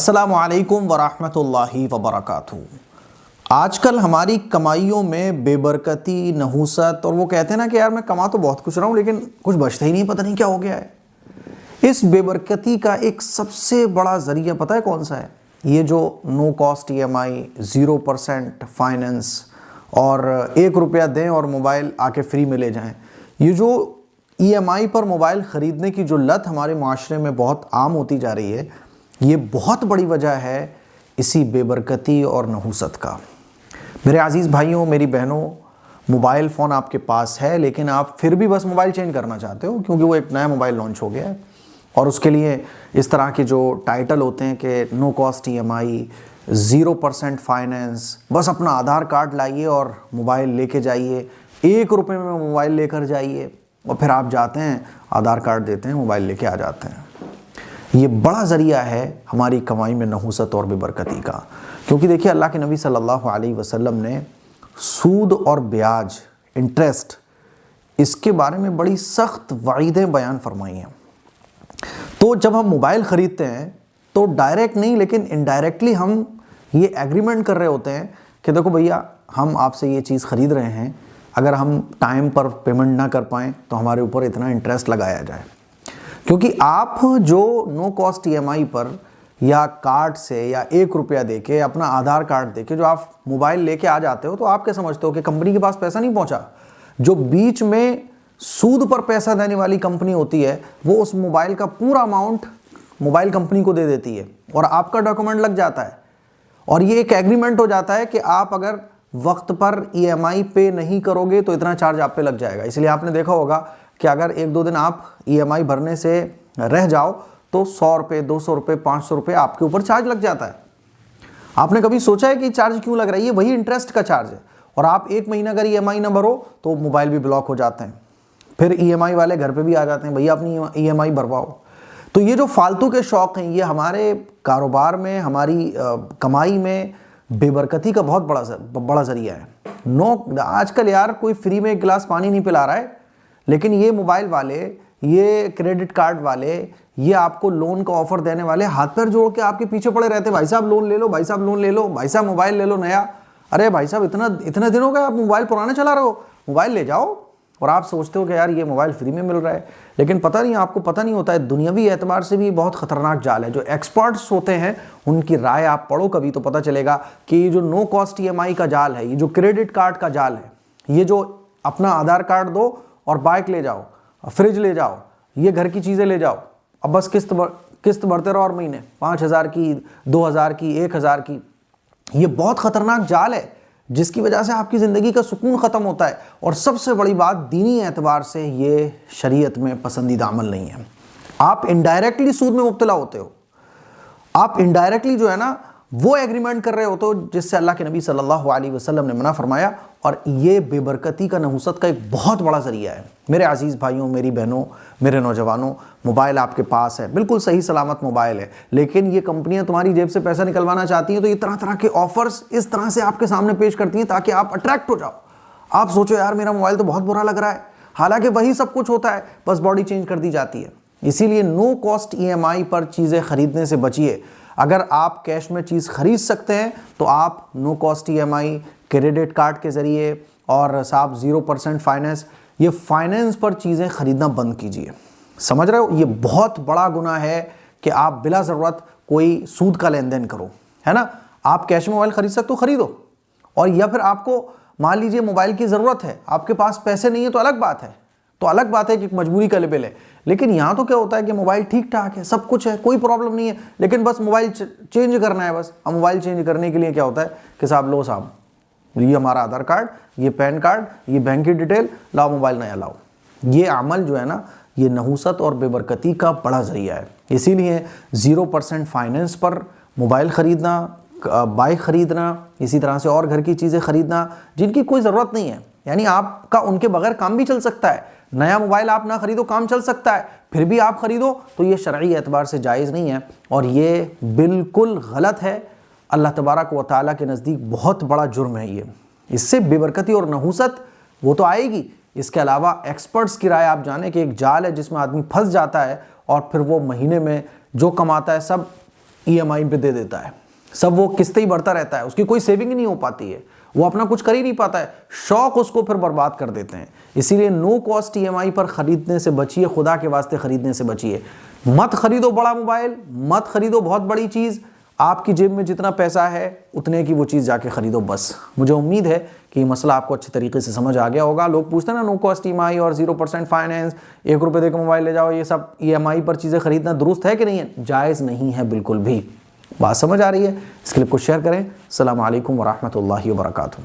अस्सलामु अलैकुम वरहमतुल्लाहि वबरकातुहू। आजकल हमारी कमाइयों में बेबरकती, नहूसत, और वो कहते हैं ना कि यार मैं कमा तो बहुत कुछ रहा हूँ लेकिन कुछ बचता ही नहीं, पता नहीं क्या हो गया है। इस बेबरकती का एक सबसे बड़ा ज़रिया पता है कौन सा है? ये जो नो कॉस्ट EMI, 0% फाइनेंस और 1 रुपया दें और मोबाइल आके फ्री में ले जाएं। ये जो EMI पर मोबाइल ख़रीदने की जो लत हमारे माशरे में बहुत आम होती जा रही है, ये बहुत बड़ी वजह है इसी बेबरकती और नहूसत का। मेरे अज़ीज़ भाइयों, मेरी बहनों, मोबाइल फ़ोन आपके पास है लेकिन आप फिर भी बस मोबाइल चेंज करना चाहते हो क्योंकि वो एक नया मोबाइल लॉन्च हो गया है और उसके लिए इस तरह के जो टाइटल होते हैं कि नो कॉस्ट EMI, 0% फाइनेंस, बस अपना आधार कार्ड लाइए और मोबाइल लेके जाइए, 1 रुपये में मोबाइल लेकर जाइए, और फिर आप जाते हैं, आधार कार्ड देते हैं, मोबाइल लेके आ जाते हैं। ये बड़ा ज़रिया है हमारी कमाई में नहूसत और बेबरकती का। क्योंकि देखिए, अल्लाह के नबी सल्लल्लाहु अलैहि वसल्लम ने सूद और ब्याज, इंटरेस्ट, इसके बारे में बड़ी सख्त वईदें बयान फरमाई हैं। तो जब हम मोबाइल ख़रीदते हैं तो डायरेक्ट नहीं लेकिन इनडायरेक्टली हम ये एग्रीमेंट कर रहे होते हैं कि देखो भैया, हम आपसे ये चीज़ ख़रीद रहे हैं, अगर हम टाइम पर पेमेंट ना कर पाएँ तो हमारे ऊपर इतना इंटरेस्ट लगाया जाए। क्योंकि आप जो नो कॉस्ट EMI पर या कार्ड से या 1 रुपया देके, अपना आधार कार्ड देके जो आप मोबाइल लेके आ जाते हो, तो आप क्या समझते हो कि कंपनी के पास पैसा नहीं पहुंचा? जो बीच में सूद पर पैसा देने वाली कंपनी होती है वो उस मोबाइल का पूरा अमाउंट मोबाइल कंपनी को दे देती है और आपका डॉक्यूमेंट लग जाता है और ये एक एग्रीमेंट हो जाता है कि आप अगर वक्त पर EMI पे नहीं करोगे तो इतना चार्ज आप पे लग जाएगा। इसलिए आपने देखा होगा कि अगर 1-2 दिन आप EMI भरने से रह जाओ तो 100 रुपये, 200 रुपये, 500 रुपये आपके ऊपर चार्ज लग जाता है। आपने कभी सोचा है कि चार्ज क्यों लग रहा है? ये वही इंटरेस्ट का चार्ज है। और आप 1 महीना अगर EMI ना भरो तो मोबाइल भी ब्लॉक हो जाते हैं, फिर EMI वाले घर पे भी आ जाते हैं, भैया अपनी EMI भरवाओ। तो ये जो फालतू के शौक़ हैं, ये हमारे कारोबार में, हमारी कमाई में बेबरकती का बहुत बड़ा ज़रिया है। आजकल यार कोई फ्री में 1 गिलास पानी नहीं पिला रहा है, लेकिन ये मोबाइल वाले, ये क्रेडिट कार्ड वाले, ये आपको लोन का ऑफर देने वाले हाथ पैर जोड़ के आपके पीछे पड़े रहते हैं। भाई साहब लोन ले लो, भाई साहब लोन ले लो, भाई साहब मोबाइल ले लो नया। अरे भाई साहब, इतने दिन हो गए आप मोबाइल पुराना चला रहे हो, मोबाइल ले जाओ। और आप सोचते हो कि यार ये मोबाइल फ्री में मिल रहा है, लेकिन पता नहीं, आपको पता नहीं होता है दुनियावी एतबार से भी बहुत ख़तरनाक जाल है। जो एक्सपर्ट्स होते हैं उनकी राय आप पढ़ो कभी तो पता चलेगा कि ये जो नो कॉस्ट EMI का जाल है, ये जो क्रेडिट कार्ड का जाल है, ये जो अपना आधार कार्ड दो और बाइक ले जाओ, फ्रिज ले जाओ, ये घर की चीज़ें ले जाओ, अब बस किस्त भरते रहो और महीने 5,000 की, 2,000 की, 1,000 की। ये बहुत ख़तरनाक जाल है जिसकी वजह से आपकी ज़िंदगी का सुकून ख़त्म होता है। और सबसे बड़ी बात, दीनी एतबार से ये शरीयत में पसंदीदा अमल नहीं है। आप इनडायरेक्टली सूद में मुब्तला होते हो, आप इनडायरेक्टली जो है ना वो एग्रीमेंट कर रहे हो तो जिससे अल्लाह के नबी सल्लल्लाहु अलैहि वसल्लम ने मना फरमाया। और ये बेबरकती का, नहूसत का एक बहुत बड़ा ज़रिया है। मेरे अज़ीज़ भाइयों, मेरी बहनों, मेरे नौजवानों, मोबाइल आपके पास है, बिल्कुल सही सलामत मोबाइल है, लेकिन ये कंपनियां तुम्हारी जेब से पैसा निकलवाना चाहती हैं तो ये तरह तरह के ऑफर्स इस तरह से आपके सामने पेश करती हैं ताकि आप अट्रैक्ट हो जाओ। आप सोचो यार मेरा मोबाइल तो बहुत बुरा लग रहा है, हालांकि वही सब कुछ होता है, बस बॉडी चेंज कर दी जाती है। इसीलिए नो कॉस्ट EMI पर चीज़ें ख़रीदने से बचिए। अगर आप कैश में चीज़ खरीद सकते हैं तो आप no cost EMI, credit card के ज़रिए और साहब 0% फाइनेंस, ये फाइनेंस पर चीज़ें ख़रीदना बंद कीजिए। समझ रहे हो? ये बहुत बड़ा गुनाह है कि आप बिला ज़रूरत कोई सूद का लेन देन करो, है ना। आप कैश में मोबाइल ख़रीद सकते हो, ख़रीदो। और या फिर आपको मान लीजिए मोबाइल की ज़रूरत है, आपके पास पैसे नहीं है तो अलग बात है, तो अलग बात है कि मजबूरी का लेवल है। लेकिन यहाँ तो क्या होता है कि मोबाइल ठीक ठाक है, सब कुछ है, कोई प्रॉब्लम नहीं है, लेकिन बस मोबाइल चेंज करना है बस। अब मोबाइल चेंज करने के लिए क्या होता है कि साहब लो साहब, ये हमारा आधार कार्ड, ये पैन कार्ड, ये बैंक की डिटेल, लाओ मोबाइल नया लाओ। ये अमल जो है ना, ये नहूसत और बेबरकती का बड़ा ज़रिया है। इसीलिए 0% फाइनेंस पर मोबाइल ख़रीदना, बाइक ख़रीदना, इसी तरह से और घर की चीज़ें ख़रीदना जिनकी कोई ज़रूरत नहीं है, यानी आपका उनके बगैर काम भी चल सकता है। नया मोबाइल आप ना ख़रीदो, काम चल सकता है, फिर भी आप ख़रीदो तो ये शरई एतबार से जायज़ नहीं है और ये बिल्कुल गलत है। अल्लाह तबारक व तआला के नज़दीक बहुत बड़ा जुर्म है ये। इससे बेबरकती और नहूसत वो तो आएगी, इसके अलावा एक्सपर्ट्स की राय आप जाने कि एक जाल है जिसमें आदमी फंस जाता है और फिर वो महीने में जो कमाता है सब EMI पे दे देता है, सब वो किस्तें ही भरता रहता है, उसकी कोई सेविंग नहीं हो पाती है, वो अपना कुछ कर ही नहीं पाता है, शौक उसको फिर बर्बाद कर देते हैं। इसीलिए नो कॉस्ट EMI पर खरीदने से बचिए, खुदा के वास्ते खरीदने से बचिए। मत खरीदो बड़ा मोबाइल, मत खरीदो बहुत बड़ी चीज़, आपकी जेब में जितना पैसा है उतने की वो चीज़ जाके खरीदो बस। मुझे उम्मीद है कि ये मसला आपको अच्छे तरीके से समझ आ गया होगा। लोग पूछते हैं ना नो कॉस्ट EMI और 0% फाइनेंस, 1 रुपये देकर मोबाइल ले जाओ, ये सब EMI पर चीज़ें खरीदना दुरुस्त है कि नहीं है? जायज़ नहीं है बिल्कुल भी। बात समझ आ रही है? इस क्लिप को शेयर करें। अस्सलामु अलैकुम वरहमतुल्लाहि वबरकातुहू।